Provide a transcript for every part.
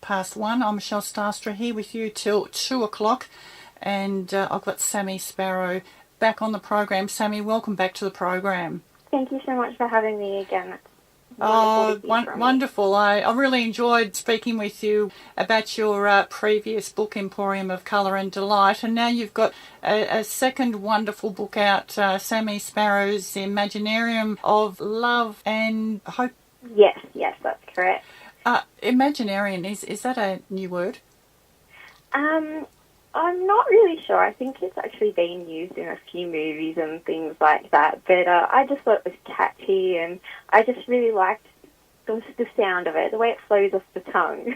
1:30. I'm Mishelle Stastra here with you till 2 o'clock, and I've got Sami Sparrow back on the program. Sami, welcome back to the program. Thank you so much for having me again. Wonderful. I really enjoyed speaking with you about your previous book, Emporium of Colour and Delight, and now you've got a second wonderful book out, Sami Sparrow's Imaginarium of Love and Hope. Yes, that's correct. Imaginarium, is that a new word? I'm not really sure. I think it's actually been used in a few movies and things like that, but I just thought it was catchy, and I just really liked the sound of it, the way it flows off the tongue.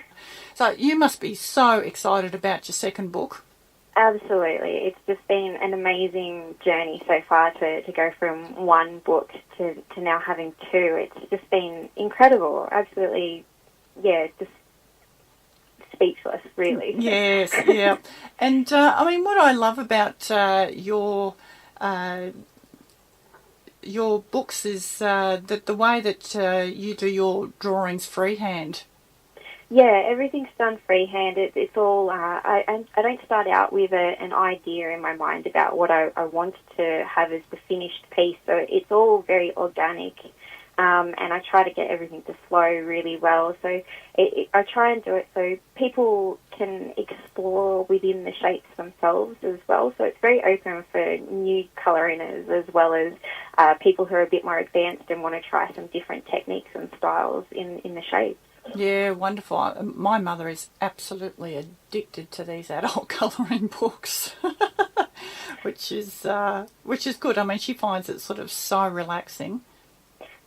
So you must be so excited about your second book. Absolutely. It's just been an amazing journey so far to go from one book to now having two. It's just been incredible. Absolutely, just speechless, really. Yes, yeah. And, what I love about your books is the way that you do your drawings freehand. Yeah, everything's done freehand. It's all, I don't start out with an idea in my mind about what I want to have as the finished piece, so it's all very organic. And I try to get everything to flow really well. So I try and do it so people can explore within the shapes themselves as well. So it's very open for new coloriners as well as people who are a bit more advanced and want to try some different techniques and styles in the shapes. Yeah, wonderful. My mother is absolutely addicted to these adult colouring books, which is good. I mean, she finds it sort of so relaxing.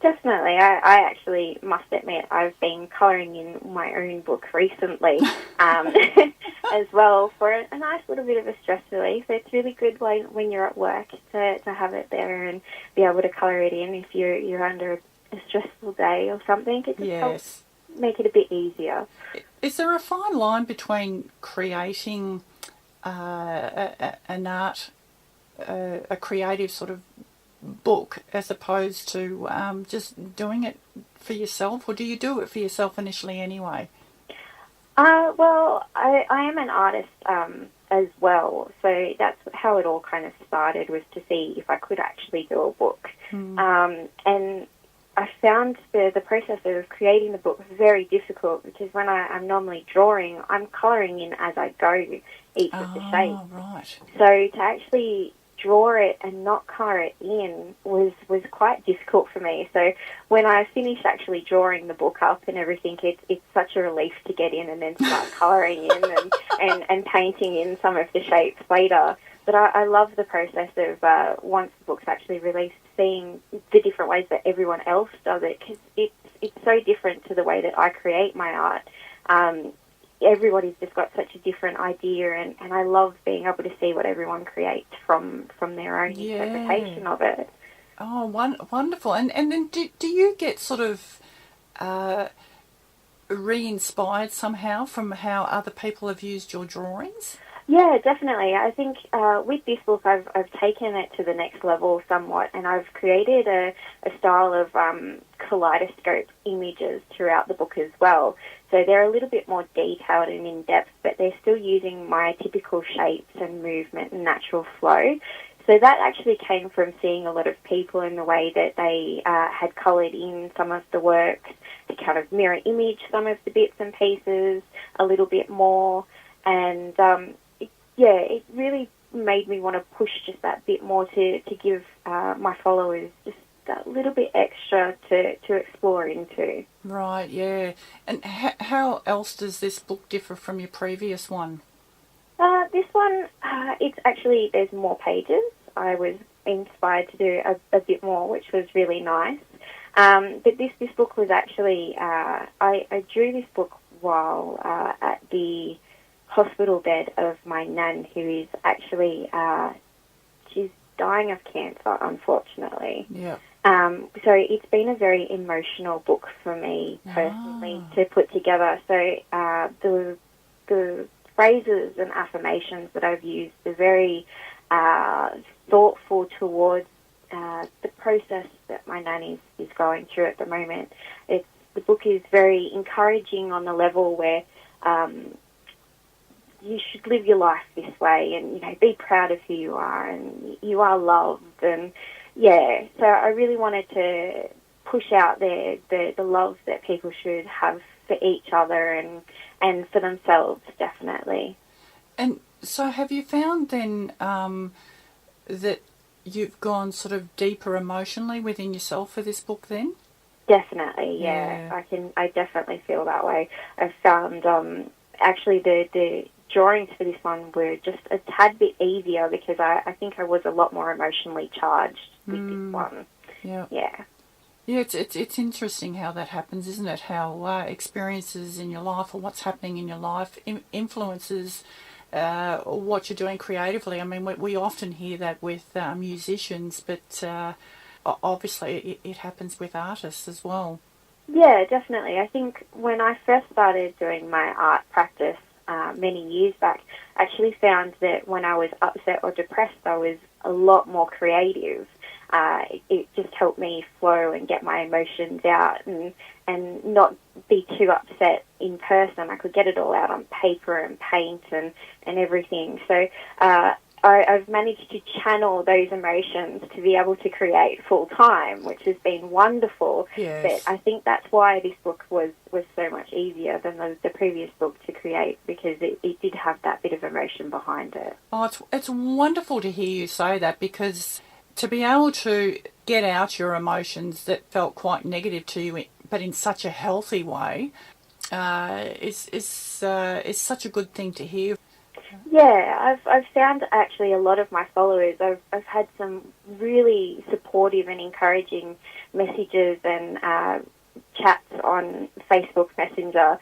Definitely. I actually must admit I've been colouring in my own book recently as well for a nice little bit of a stress relief. It's really good when you're at work to have it there and be able to colour it in if you're under a stressful day or something. It just helps make it a bit easier. Is there a fine line between creating an art, a creative sort of book as opposed to just doing it for yourself, or do you do it for yourself initially anyway? Well, I am an artist as well, so that's how it all kind of started, was to see if I could actually do a book. And I found the process of creating the book very difficult, because when I'm normally drawing, I'm colouring in as I go each of the shapes. Right. So to actually draw it and not colour it in was quite difficult for me. So when I finished actually drawing the book up and everything, it's such a relief to get in and then start colouring in and painting in some of the shapes later. But I love the process of once the book's actually released, seeing the different ways that everyone else does it, because it's so different to the way that I create my art. Everybody's just got such a different idea, and I love being able to see what everyone creates from their own interpretation of it. Oh, wonderful. And then do you get sort of re-inspired somehow from how other people have used your drawings? Yeah, definitely. I think with this book I've taken it to the next level somewhat, and I've created a style of kaleidoscope images throughout the book as well. So they're a little bit more detailed and in-depth, but they're still using my typical shapes and movement and natural flow. So that actually came from seeing a lot of people in the way that they had coloured in some of the work to kind of mirror image some of the bits and pieces a little bit more. And it really made me want to push just that bit more to give my followers just that little bit extra to explore into. Right, yeah. And how else does this book differ from your previous one? This one, it's actually, there's more pages. I was inspired to do a bit more, which was really nice. But this book was actually, I drew this book while at the hospital bed of my nan, who is actually, she's dying of cancer, unfortunately. Yeah. So it's been a very emotional book for me personally to put together. So the phrases and affirmations that I've used are very thoughtful towards the process that my nan is going through at the moment. The book is very encouraging on the level where you should live your life this way, and be proud of who you are, and you are loved. And so I really wanted to push out there the love that people should have for each other and for themselves, definitely. And so have you found then that you've gone sort of deeper emotionally within yourself for this book then? Definitely, yeah. I definitely feel that way. I've found actually the drawings for this one were just a tad bit easier because I think I was a lot more emotionally charged with this one. Yeah. Yeah. Yeah, it's interesting how that happens, isn't it? How experiences in your life or what's happening in your life influences what you're doing creatively. I mean, we often hear that with musicians, but obviously it happens with artists as well. Yeah, definitely. I think when I first started doing my art practice many years back, I actually found that when I was upset or depressed, I was a lot more creative. It just helped me flow and get my emotions out and not be too upset in person. I could get it all out on paper and paint and everything. So I've managed to channel those emotions to be able to create full time, which has been wonderful. Yes. But I think that's why this book was so much easier than the previous book to create, because it did have that bit of emotion behind it. Oh, it's wonderful to hear you say that, because to be able to get out your emotions that felt quite negative to you, but in such a healthy way, is such a good thing to hear. Yeah, I've found actually a lot of my followers, I've had some really supportive and encouraging messages and chats on Facebook Messenger,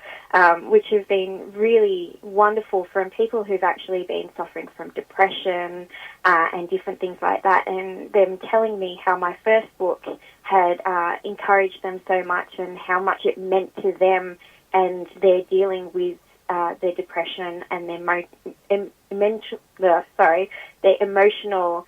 which have been really wonderful from people who've actually been suffering from depression and different things like that, and them telling me how my first book had encouraged them so much and how much it meant to them, and they're dealing with their depression and their emotional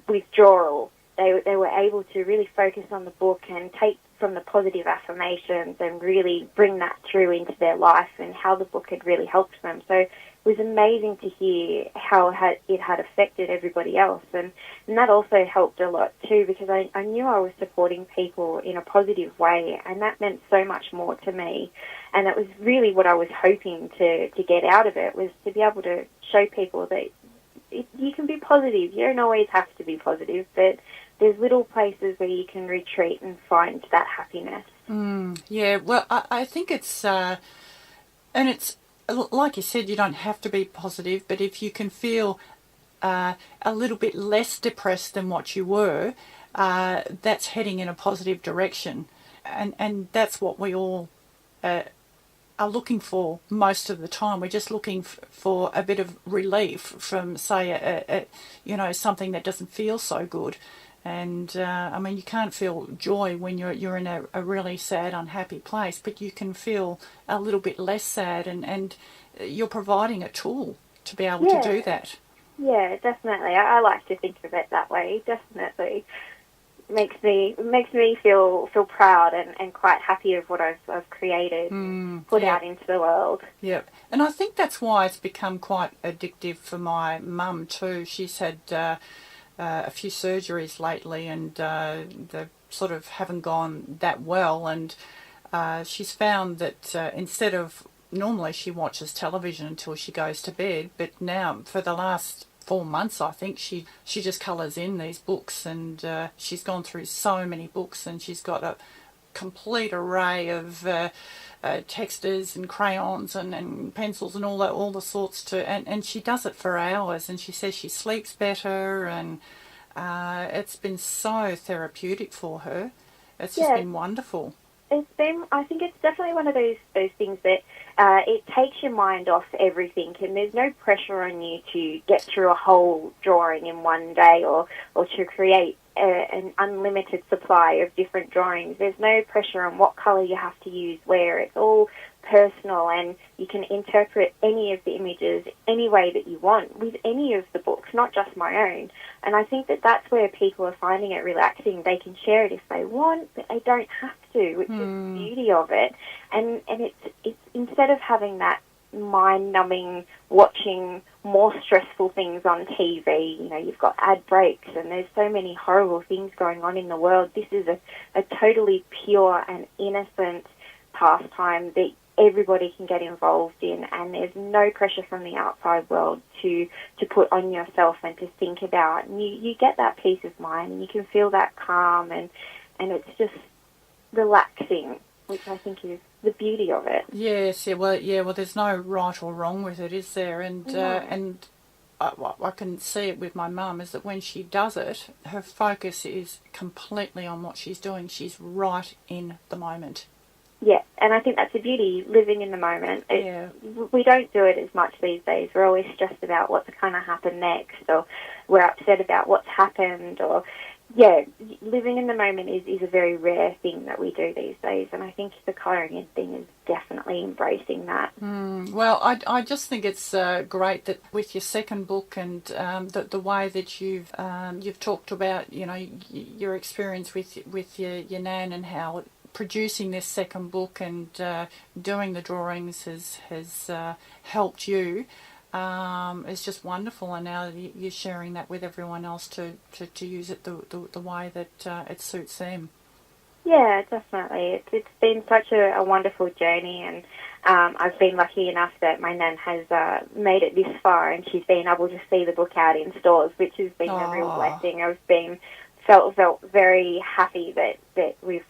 withdrawal. They were able to really focus on the book and take from the positive affirmations and really bring that through into their life, and how the book had really helped them. So it was amazing to hear how it had affected everybody else, and that also helped a lot too, because I knew I was supporting people in a positive way, and that meant so much more to me. And that was really what I was hoping to get out of it, was to be able to show people that you can be positive. You don't always have to be positive, but there's little places where you can retreat and find that happiness. Yeah, well, I think it's, and it's, like you said, you don't have to be positive, but if you can feel a little bit less depressed than what you were, that's heading in a positive direction. And that's what we all are looking for most of the time. We're just looking for a bit of relief from, say, something that doesn't feel so good. And I mean, you can't feel joy when you're in a really sad, unhappy place, but you can feel a little bit less sad, and you're providing a tool to be able to do that. Yeah, definitely. I like to think of it that way. Definitely makes me feel proud and quite happy of what I've created, put out into the world. Yep, and I think that's why it's become quite addictive for my mum too. She's had a few surgeries lately, and they sort of haven't gone that well, and she's found that instead of, normally she watches television until she goes to bed, but now for the last 4 months I think she just colours in these books, and she's gone through so many books, and she's got a complete array of texters and crayons and pencils and all the sorts and she does it for hours, and she says she sleeps better, and it's been so therapeutic for her. It's just been wonderful. I think it's definitely one of those things that it takes your mind off everything, and there's no pressure on you to get through a whole drawing in one day or to create an unlimited supply of different drawings. There's no pressure on what colour you have to use where. It's all personal, and you can interpret any of the images any way that you want with any of the books, not just my own. And I think that that's where people are finding it relaxing. They can share it if they want, but they don't have to, which is the beauty of it. And it's instead of having that mind-numbing watching more stressful things on TV, you know, you've got ad breaks and there's so many horrible things going on in the world. This is a totally pure and innocent pastime that everybody can get involved in, and there's no pressure from the outside world to put on yourself and to think about. And you get that peace of mind and you can feel that calm, and it's just relaxing, which I think is the beauty of it. Yes, well, there's no right or wrong with it, is there? And I can see it with my mum, is that when she does it, her focus is completely on what she's doing. She's right in the moment. Yeah, and I think that's the beauty, living in the moment. We don't do it as much these days. We're always stressed about what's going to happen next, or we're upset about what's happened, or, living in the moment is a very rare thing that we do these days, and I think the colouring in thing is definitely embracing that. Well, I just think it's great that with your second book and the way that you've talked about, you know, your experience with your nan and how producing this second book and doing the drawings has helped you. It's just wonderful, and now you're sharing that with everyone else to use it the way that it suits them. Yeah, definitely. It's been such a wonderful journey, and I've been lucky enough that my nan has made it this far, and she's been able to see the book out in stores, which has been a real blessing. I've felt very happy that we've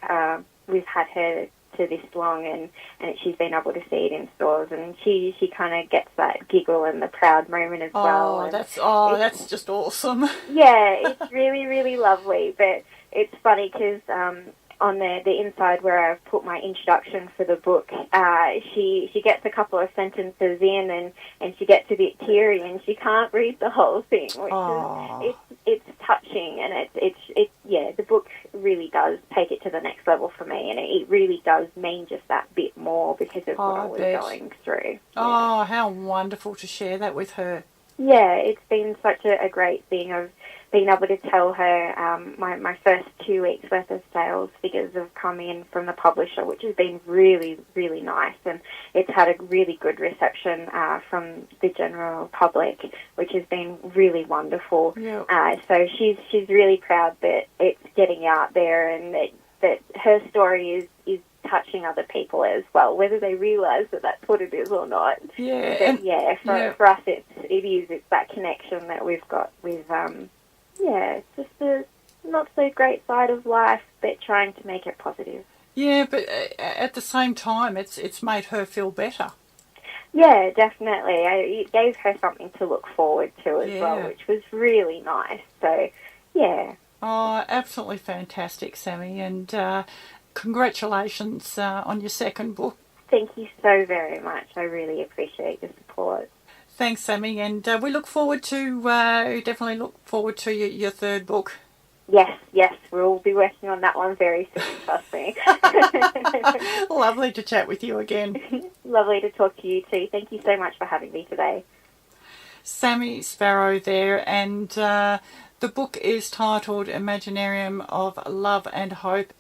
had her to this long, and she's been able to see it in stores, and she kind of gets that giggle and the proud moment as well. And that's just awesome. Yeah, it's really, really lovely, but it's funny because on the inside where I've put my introduction for the book, she gets a couple of sentences in and she gets a bit teary and she can't read the whole thing, which it's touching, and the book really does take it to the next level for me, and it really does mean just that bit more because of what I was going through. Oh, how wonderful to share that with her. Yeah, it's been such a great thing of being able to tell her my first 2 weeks worth of sales figures have come in from the publisher, which has been really, really nice, and it's had a really good reception from the general public, which has been really wonderful. Yep. So she's really proud that it's getting out there, and that her story is touching other people as well, whether they realise that that's what it is or not. Yeah. But for us, it's that connection that we've got with, it's just a not so great side of life, but trying to make it positive. Yeah, but at the same time, it's made her feel better. Yeah, definitely. It gave her something to look forward to as well, which was really nice. So, yeah. Oh, absolutely fantastic, Sami, and congratulations on your second book. Thank you so very much. I really appreciate your support. Thanks, Sami, and we look forward to your third book. Yes, we'll be working on that one very soon, trust me. Lovely to chat with you again. Lovely to talk to you too. Thank you so much for having me today. Sami Sparrow there, and the book is titled Imaginarium of Love and Hope,